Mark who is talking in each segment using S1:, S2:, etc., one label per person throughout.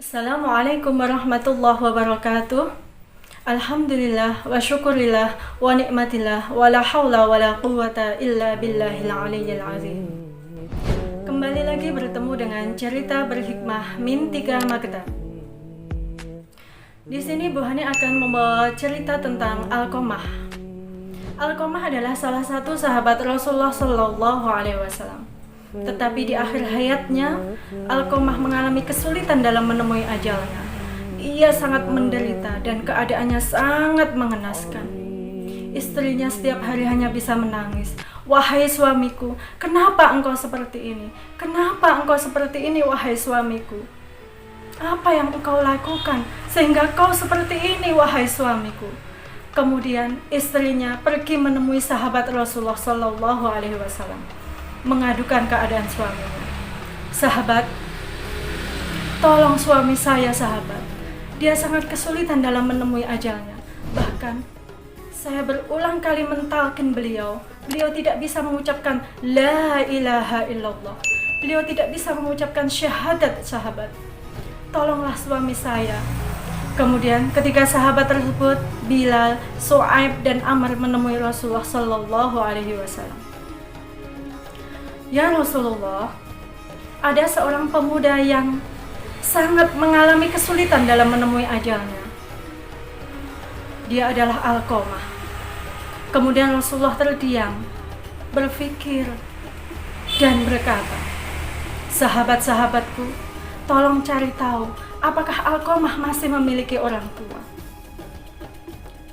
S1: Assalamualaikum warahmatullahi wabarakatuh. Alhamdulillah wa syukurillah wa nikmatillah wa la hawla wa la quwwata illa billahil aliyyil azim. Kembali lagi bertemu dengan cerita berhikmah min 3 Maktab. Di sini Bu Hani akan membawa cerita tentang Alqamah. Alqamah adalah salah satu sahabat Rasulullah Shallallahu Alaihi Wasallam. Tetapi di akhir hayatnya, Alqamah mengalami kesulitan dalam menemui ajalnya. Ia sangat menderita dan keadaannya sangat mengenaskan. Istrinya setiap hari hanya bisa menangis. "Wahai suamiku, kenapa engkau seperti ini? Kenapa engkau seperti ini, wahai suamiku? Apa yang engkau lakukan sehingga kau seperti ini, wahai suamiku?" Kemudian istrinya pergi menemui sahabat Rasulullah Shallallahu Alaihi Wasallam, mengadukan keadaan suaminya. "Sahabat, tolong suami saya, sahabat. Dia sangat kesulitan dalam menemui ajalnya. Bahkan saya berulang kali mentalkin beliau. Beliau tidak bisa mengucapkan la ilaha illallah. Beliau tidak bisa mengucapkan syahadat, sahabat. Tolonglah suami saya." Kemudian ketika sahabat tersebut, Bilal, Su'aib dan Amr menemui Rasulullah Shallallahu Alaihi Wasallam. "Ya Rasulullah, ada seorang pemuda yang sangat mengalami kesulitan dalam menemui ajalnya. Dia adalah Alqamah." Kemudian Rasulullah terdiam, berpikir, dan berkata, "Sahabat-sahabatku, tolong cari tahu apakah Alqamah masih memiliki orang tua."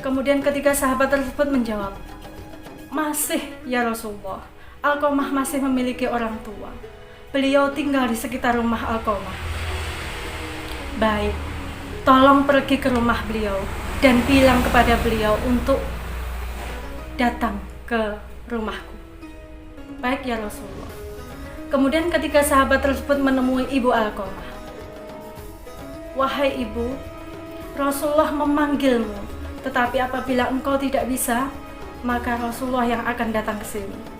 S1: Kemudian ketika sahabat tersebut menjawab, "Masih ya Rasulullah, Alqamah masih memiliki orang tua. Beliau tinggal di sekitar rumah Alqamah." "Baik, tolong pergi ke rumah beliau dan bilang kepada beliau untuk datang ke rumahku." "Baik ya Rasulullah." Kemudian ketika sahabat tersebut menemui ibu Alqamah, "Wahai ibu, Rasulullah memanggilmu, tetapi apabila engkau tidak bisa, maka Rasulullah yang akan datang ke sini."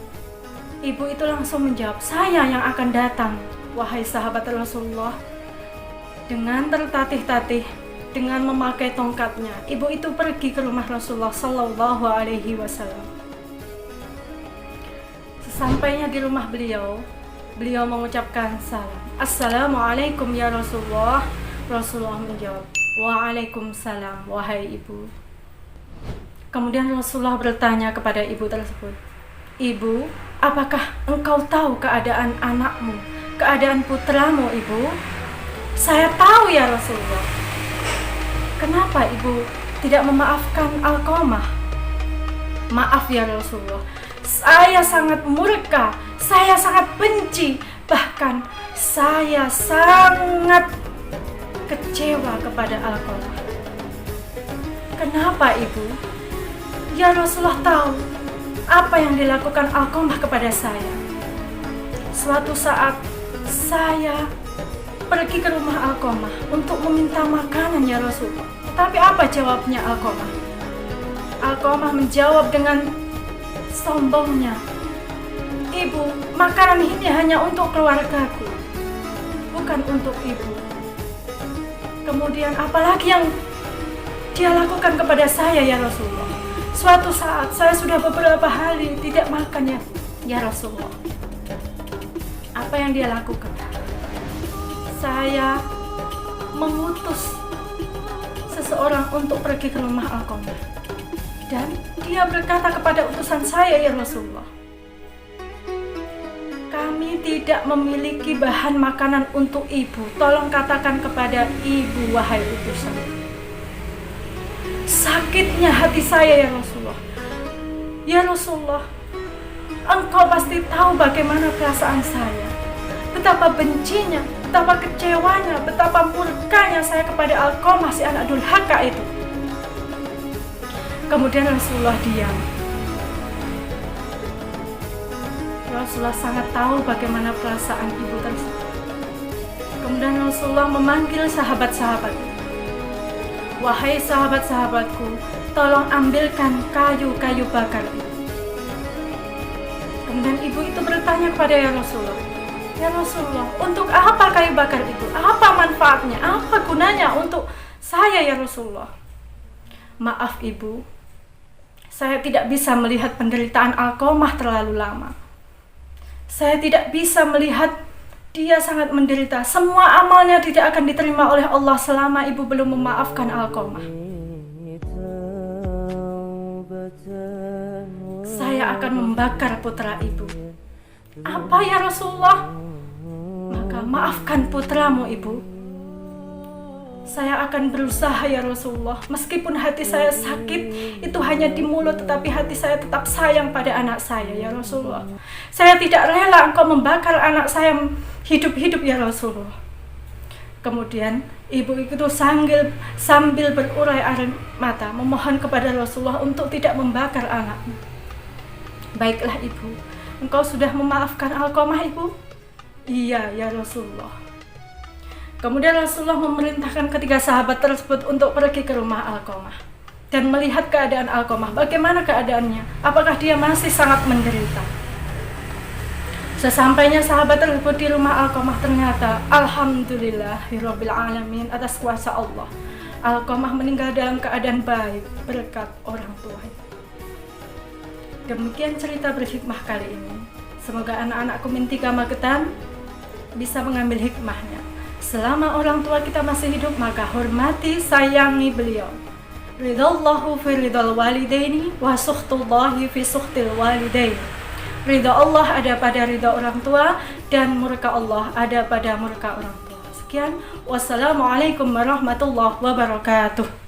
S1: Ibu itu langsung menjawab, "Saya yang akan datang, wahai sahabat Rasulullah." Dengan tertatih-tatih, dengan memakai tongkatnya, ibu itu pergi ke rumah Rasulullah Sallallahu Alaihi Wasallam. Sesampainya di rumah beliau, beliau mengucapkan salam, "Assalamualaikum ya Rasulullah." Rasulullah menjawab, "Waalaikumsalam, wahai ibu." Kemudian Rasulullah bertanya kepada ibu tersebut, "Ibu, apakah engkau tahu keadaan anakmu, keadaan putramu, ibu?" "Saya tahu ya Rasulullah." "Kenapa ibu tidak memaafkan Alqamah?" "Maaf ya Rasulullah, saya sangat murka, saya sangat benci, bahkan saya sangat kecewa kepada Alqamah." "Kenapa ibu?" "Ya Rasulullah tahu apa yang dilakukan Alqamah kepada saya. Suatu saat saya pergi ke rumah Alqamah untuk meminta makanan ya Rasulullah. Tapi apa jawabnya Alqamah?" Alqamah menjawab dengan sombongnya, "Ibu, makanan ini hanya untuk keluargaku, bukan untuk ibu." Kemudian apalagi yang dia lakukan kepada saya ya Rasulullah? "Suatu saat saya sudah beberapa hari tidak makan ya Rasulullah." Apa yang dia lakukan? "Saya mengutus seseorang untuk pergi ke rumah Alqamah, dan dia berkata kepada utusan saya ya Rasulullah, kami tidak memiliki bahan makanan untuk ibu. Tolong katakan kepada ibu, wahai utusan." Sakitnya hati saya ya Rasulullah. "Ya Rasulullah, engkau pasti tahu bagaimana perasaan saya. Betapa bencinya, betapa kecewanya, betapa murkanya saya kepada Alqamah si anak durhaka itu." Kemudian Rasulullah diam. Rasulullah sangat tahu bagaimana perasaan ibu tersebut. Kemudian Rasulullah memanggil sahabat-sahabat, "Wahai sahabat-sahabatku, tolong ambilkan kayu-kayu bakar itu." Kemudian ibu itu bertanya kepada ya Rasulullah, "Ya Rasulullah, untuk apa kayu bakar itu? Apa manfaatnya? Apa saya ya Rasulullah. Maaf ibu, saya tidak bisa melihat penderitaan Alqamah terlalu lama. Saya tidak bisa melihat dia sangat menderita. Semua amalnya tidak akan diterima oleh Allah selama ibu belum memaafkan Alqamah. Saya akan membakar putra ibu. Apa ya Rasulullah? Maka maafkan putramu ibu. Saya akan berusaha ya Rasulullah. Meskipun hati saya sakit, itu hanya di mulut, tetapi hati saya tetap sayang pada anak saya ya Rasulullah. Saya tidak rela engkau membakar anak saya hidup-hidup ya Rasulullah. Kemudian ibu itu sambil berurai air mata memohon kepada Rasulullah untuk tidak membakar anaknya. Baiklah ibu, engkau sudah memaafkan Alqamah ibu? Iya ya Rasulullah. Kemudian Rasulullah memerintahkan ketiga sahabat tersebut untuk pergi ke rumah Alqamah dan melihat keadaan Alqamah. Bagaimana keadaannya? Apakah dia masih sangat menderita? Sesampainya sahabat tersebut di rumah Alqamah, ternyata alhamdulillahirabbil alamin, atas kuasa Allah, Alqamah meninggal dalam keadaan baik berkat orang tua. Demikian cerita berhikmah kali ini. Semoga anak-anakku min 3 Magetan bisa mengambil hikmahnya. Selama orang tua kita masih hidup, maka hormati, sayangi beliau. Ridallahu fi ridal walidaini wa sukhtullahi fi sukhtil walidaini. Ridha Allah ada pada ridha orang tua, dan murka Allah ada pada murka orang tua. Sekian, wassalamualaikum warahmatullahi wabarakatuh.